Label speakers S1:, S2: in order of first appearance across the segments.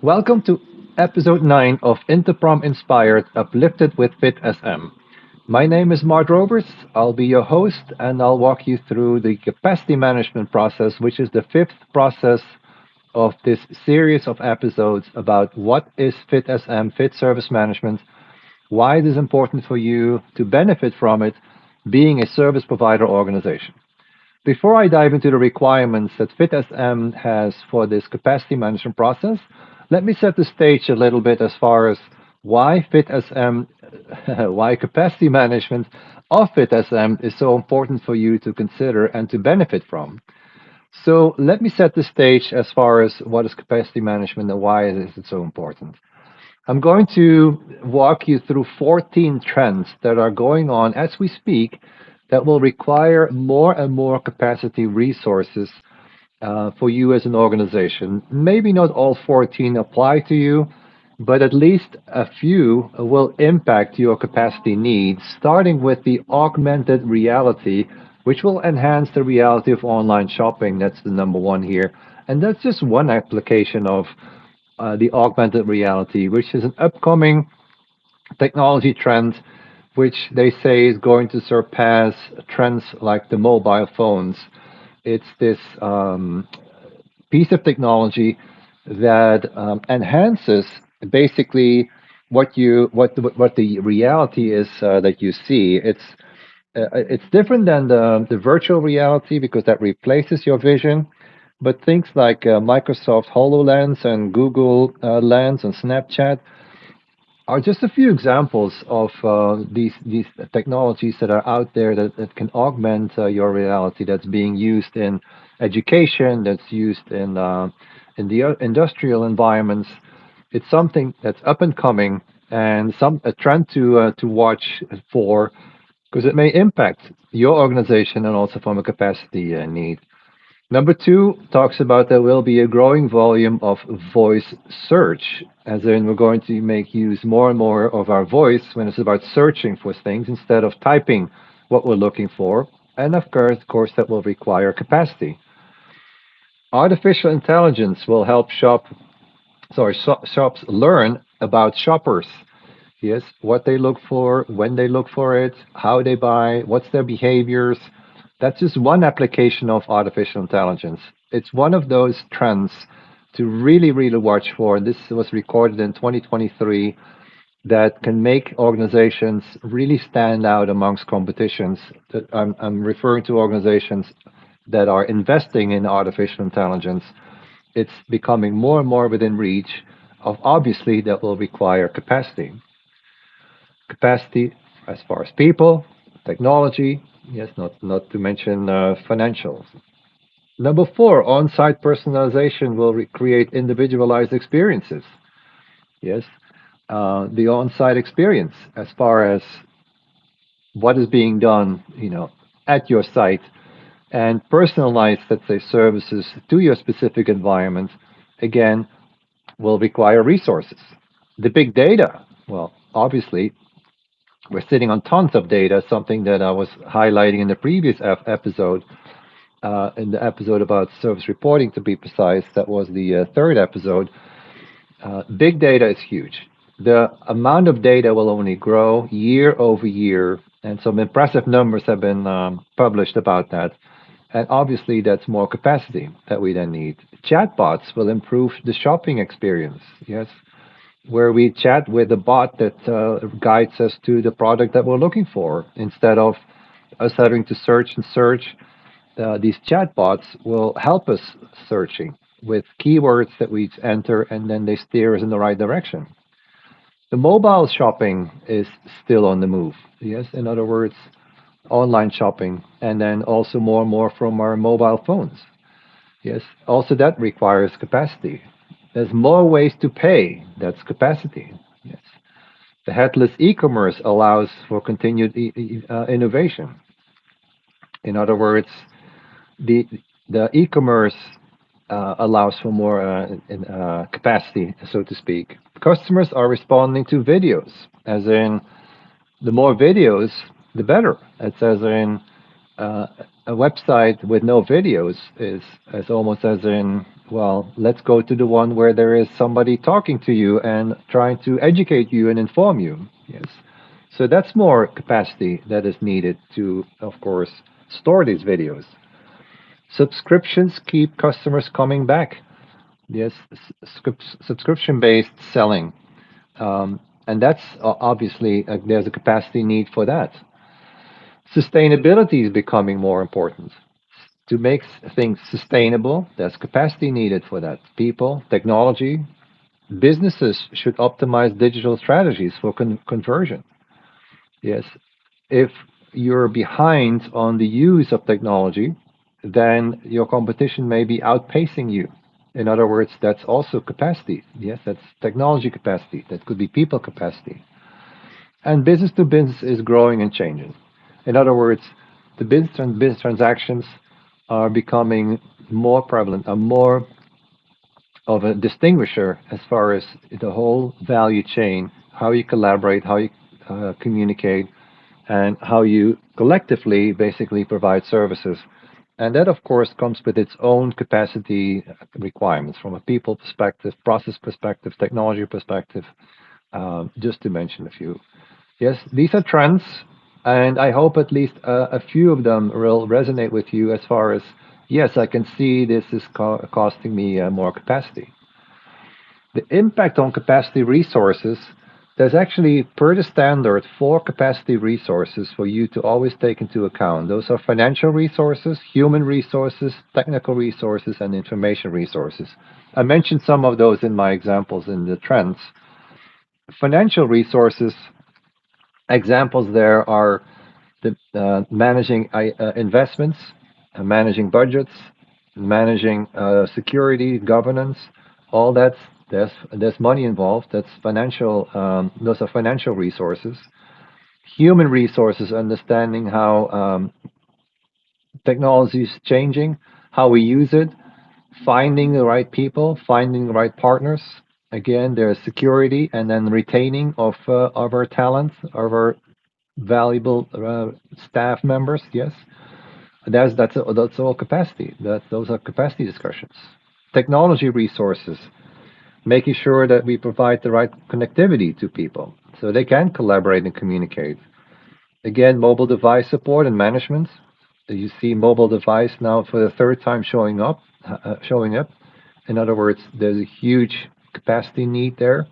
S1: Welcome to episode 9 of INTERPROM Inspired Uplifted with FitSM. My name is Mark Rovers. I'll be your host and I'll walk you through the capacity management process, which is the fifth process of this series of episodes about what is FitSM, Fit Service Management, why it is important for you to benefit from it being a service provider organization. Before I dive into the requirements that FitSM has for this capacity management process, let me set the stage a little bit as far as why FitSM, why capacity management of FitSM is so important for you to consider and to benefit from. So let me set the stage as far as what is capacity management and why is it so important. I'm going to walk you through 14 trends that are going on as we speak that will require more and more capacity resources for you as an organization. Maybe not all 14 apply to you, but at least a few will impact your capacity needs, starting with the augmented reality, which will enhance the reality of online shopping. That's the number one here. And that's just one application of the augmented reality, which is an upcoming technology trend which they say is going to surpass trends like the mobile phones. It's this piece of technology that enhances basically what the reality is that you see. It's different than the virtual reality because that replaces your vision. But things like Microsoft HoloLens and Google Lens and Snapchat are just a few examples of these technologies that are out there that can augment your reality. That's being used in education, that's used in the industrial environments. It's something that's up and coming and some a trend to watch for because it may impact your organization and also from a capacity need. Number two talks about there will be a growing volume of voice search, as in we're going to make use more and more of our voice when it's about searching for things instead of typing what we're looking for. And of course, that will require capacity. Artificial intelligence will help shops learn about shoppers. Yes, what they look for, when they look for it, how they buy, what's their behaviors. That's just one application of artificial intelligence. It's one of those trends to really watch for. This was recorded in 2023 that can make organizations really stand out amongst competitions. I'm referring to organizations that are investing in artificial intelligence. It's becoming more and more within reach of obviously that will require capacity. Capacity as far as people, technology, yes, not to mention financials. Number four, on-site personalization will create individualized experiences. Yes, the on-site experience as far as what is being done, at your site and personalize, let's say, services to your specific environment, again, will require resources. The big data, well, obviously, we're sitting on tons of data, something that I was highlighting in the previous episode, in the episode about service reporting, to be precise. That was the third episode. Big data is huge. The amount of data will only grow year over year, and some impressive numbers have been published about that. And obviously, that's more capacity that we then need. Chatbots will improve the shopping experience. Yes, where we chat with a bot that guides us to the product that we're looking for instead of us having to search and search. These chatbots will help us searching with keywords that we enter, and then they steer us in the right direction. The mobile shopping is still on the move. Yes, in other words, online shopping, and then also more and more from our mobile phones. Yes, also that requires capacity. There's more ways to pay. That's capacity. Yes. The headless e-commerce allows for continued innovation. In other words, the the e-commerce allows for more capacity, so to speak. Customers are responding to videos, as in the more videos, the better. It's as in a website with no videos is as almost as in Well, let's go to the one where there is somebody talking to you and trying to educate you and inform you. Yes. So that's more capacity that is needed to, of course, store these videos. Subscriptions keep customers coming back. Yes, subscription-based selling. And that's obviously, there's a capacity need for that. Sustainability is becoming more important. To make things sustainable, there's capacity needed for that. People, technology, businesses should optimize digital strategies for conversion. Yes. If you're behind on the use of technology, then your competition may be outpacing you. In other words, that's also capacity. Yes, that's technology capacity. That could be people capacity. And business to business is growing and changing. In other words, the business and business transactions are becoming more prevalent, are more of a distinguisher as far as the whole value chain, how you collaborate, how you communicate, and how you collectively basically provide services. And that, of course, comes with its own capacity requirements from a people perspective, process perspective, technology perspective, just to mention a few. Yes, these are trends, and I hope at least a few of them will resonate with you as far as, yes, I can see this is costing me more capacity. The impact on capacity resources, there's actually, per the standard, four capacity resources for you to always take into account. Those are financial resources, human resources, technical resources, and information resources. I mentioned some of those in my examples in the trends. Financial resources, examples there are the managing investments, managing budgets, managing security, governance, all that's there's money involved. That's financial. Those are financial resources. Human resources, understanding how technology is changing, how we use it, finding the right people, finding the right partners. Again, there's security, and then retaining of our talent, of our valuable staff members. Yes, that's all capacity. Those are capacity discussions. Technology resources, making sure that we provide the right connectivity to people so they can collaborate and communicate. Again, mobile device support and management. You see mobile device now for the third time showing up. In other words, there's a huge capacity need there.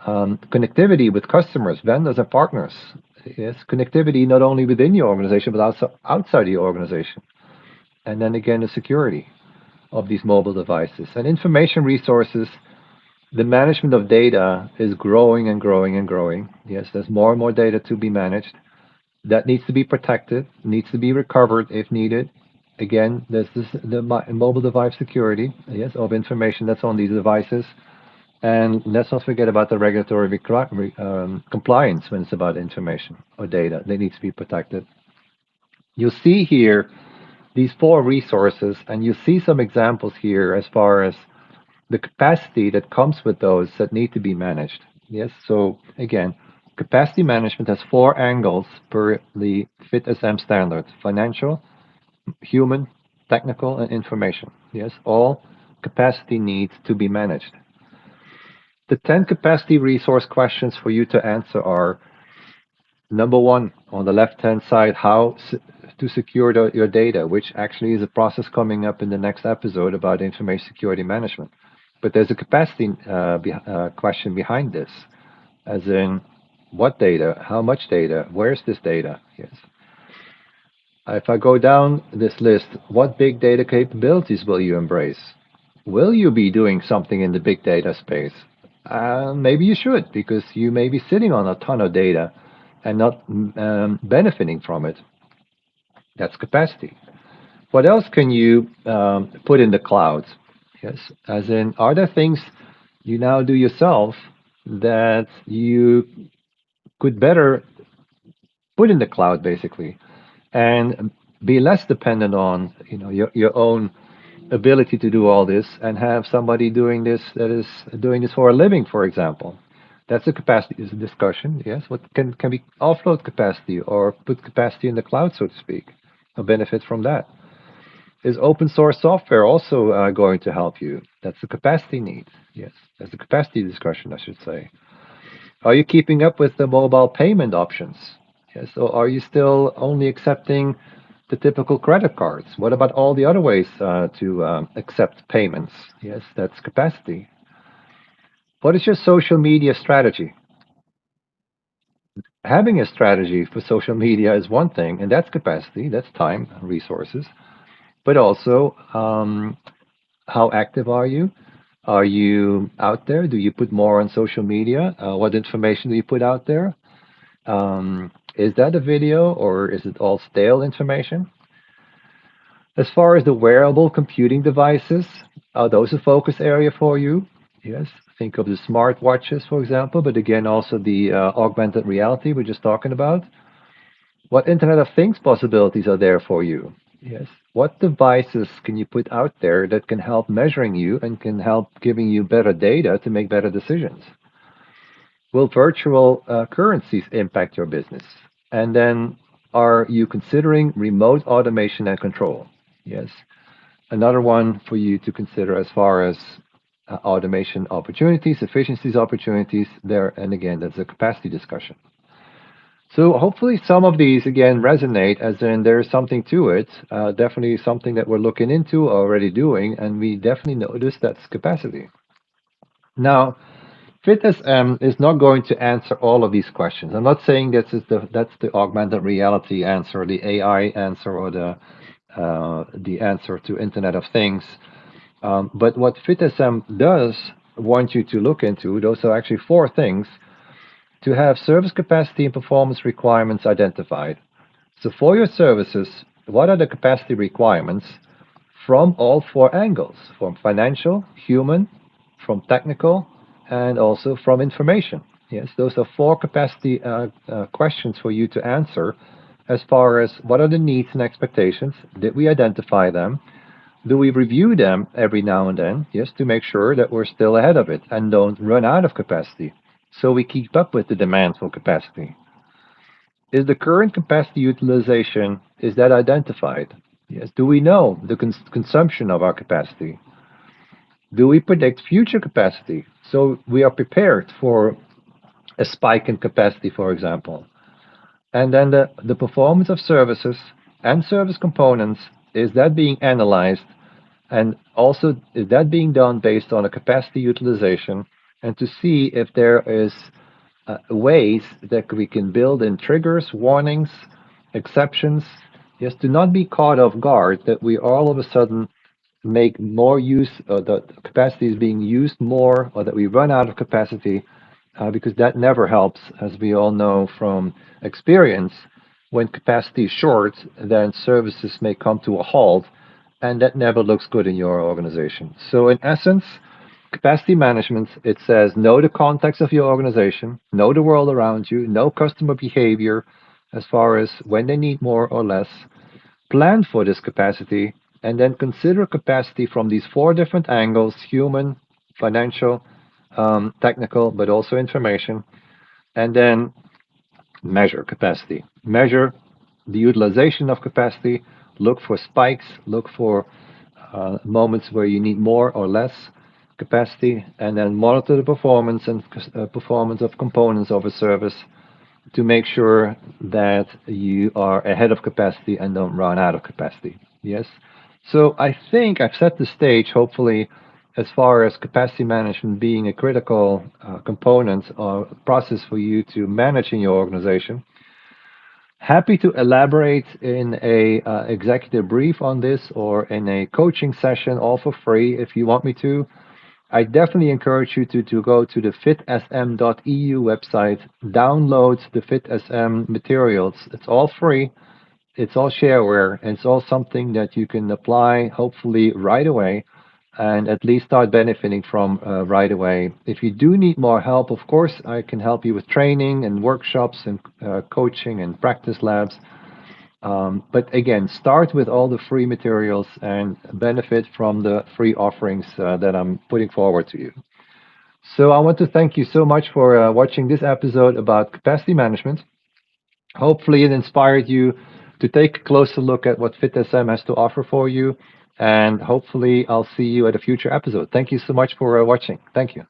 S1: Connectivity with customers, vendors, and partners. Yes, connectivity not only within your organization but also outside your organization. And then again, the security of these mobile devices and information resources. The management of data is growing and growing and growing. Yes, there's more and more data to be managed. That needs to be protected, needs to be recovered if needed. Again, there's the mobile device security, yes, of information that's on these devices. And let's not forget about the regulatory compliance when it's about information or data. They need to be protected. You see here these four resources, and you see some examples here as far as the capacity that comes with those that need to be managed. Yes, so again, capacity management has four angles per the FitSM standard: financial, human, technical, and information. Yes, all capacity needs to be managed. The 10 capacity resource questions for you to answer are: number one, on the left-hand side, how to secure your data, which actually is a process coming up in the next episode about information security management. But there's a capacity question behind this, as in what data, how much data, where's this data? Yes. If I go down this list, what big data capabilities will you embrace? Will you be doing something in the big data space? Maybe you should, because you may be sitting on a ton of data and not benefiting from it. That's capacity. What else can you put in the cloud? Yes, as in, are there things you now do yourself that you could better put in the cloud, basically, and be less dependent on your own ability to do all this, and have somebody doing this that is doing this for a living, for example. That's a capacity is a discussion. Yes, what can we offload capacity or put capacity in the cloud, so to speak, or benefit from that? Is open source software also going to help you? That's the capacity need. Yes, that's the capacity discussion, I should say. Are you keeping up with the mobile payment options? Yes, or are you still only accepting the typical credit cards? What about all the other ways to accept payments? Yes, that's capacity. What is your social media strategy? Having a strategy for social media is one thing, and that's capacity, that's time, resources. But also, how active are you? Are you out there? Do you put more on social media? What information do you put out there? Is that a video or is it all stale information? As far as the wearable computing devices, are those a focus area for you? Yes, think of the smart watches, for example, but again, also the augmented reality we're just talking about. What Internet of Things possibilities are there for you? Yes. What devices can you put out there that can help measuring you and can help giving you better data to make better decisions? Will virtual currencies impact your business? And then are you considering remote automation and control? Yes. Another one for you to consider as far as automation opportunities, efficiencies opportunities there. And again, that's a capacity discussion. So hopefully some of these again resonate, as in there's something to it. Definitely something that we're looking into already doing, and we definitely notice that's capacity. Now, FitSM is not going to answer all of these questions. I'm not saying that's the augmented reality answer, the AI answer, or the answer to Internet of Things. But what FitSM does want you to look into, those are actually four things: to have service capacity and performance requirements identified. So for your services, what are the capacity requirements from all four angles, from financial, human, from technical, and also from information? Yes, those are four capacity questions for you to answer as far as what are the needs and expectations. Did we identify them? Do we review them every now and then? Yes, to make sure that we're still ahead of it and don't run out of capacity. So we keep up with the demand for capacity. Is the current capacity utilization, is that identified? Yes. Do we know the consumption of our capacity? Do we predict future capacity? So we are prepared for a spike in capacity, for example. And then the performance of services and service components, is that being analyzed? And also, is that being done based on a capacity utilization and to see if there is ways that we can build in triggers, warnings, exceptions, yes, to not be caught off guard that we all of a sudden make more use, or that capacity is being used more, or that we run out of capacity, because that never helps, as we all know from experience. When capacity is short, then services may come to a halt, and that never looks good in your organization. So, in essence, capacity management, it says know the context of your organization, know the world around you, know customer behavior as far as when they need more or less, plan for this capacity, and then consider capacity from these four different angles: human, financial, technical, but also information, and then measure capacity. Measure the utilization of capacity, look for spikes, look for moments where you need more or less capacity, and then monitor the performance and performance of components of a service to make sure that you are ahead of capacity and don't run out of capacity. Yes. So I think I've set the stage, hopefully, as far as capacity management being a critical component or process for you to manage in your organization. Happy to elaborate in a executive brief on this or in a coaching session, all for free if you want me to. I definitely encourage you to go to the fitsm.eu website, download the FitSM materials. It's all free, it's all shareware, and it's all something that you can apply hopefully right away and at least start benefiting from right away. If you do need more help, of course, I can help you with training and workshops and coaching and practice labs. But again, start with all the free materials and benefit from the free offerings that I'm putting forward to you. So I want to thank you so much for watching this episode about capacity management. Hopefully, it inspired you to take a closer look at what FitSM has to offer for you. And hopefully, I'll see you at a future episode. Thank you so much for watching. Thank you.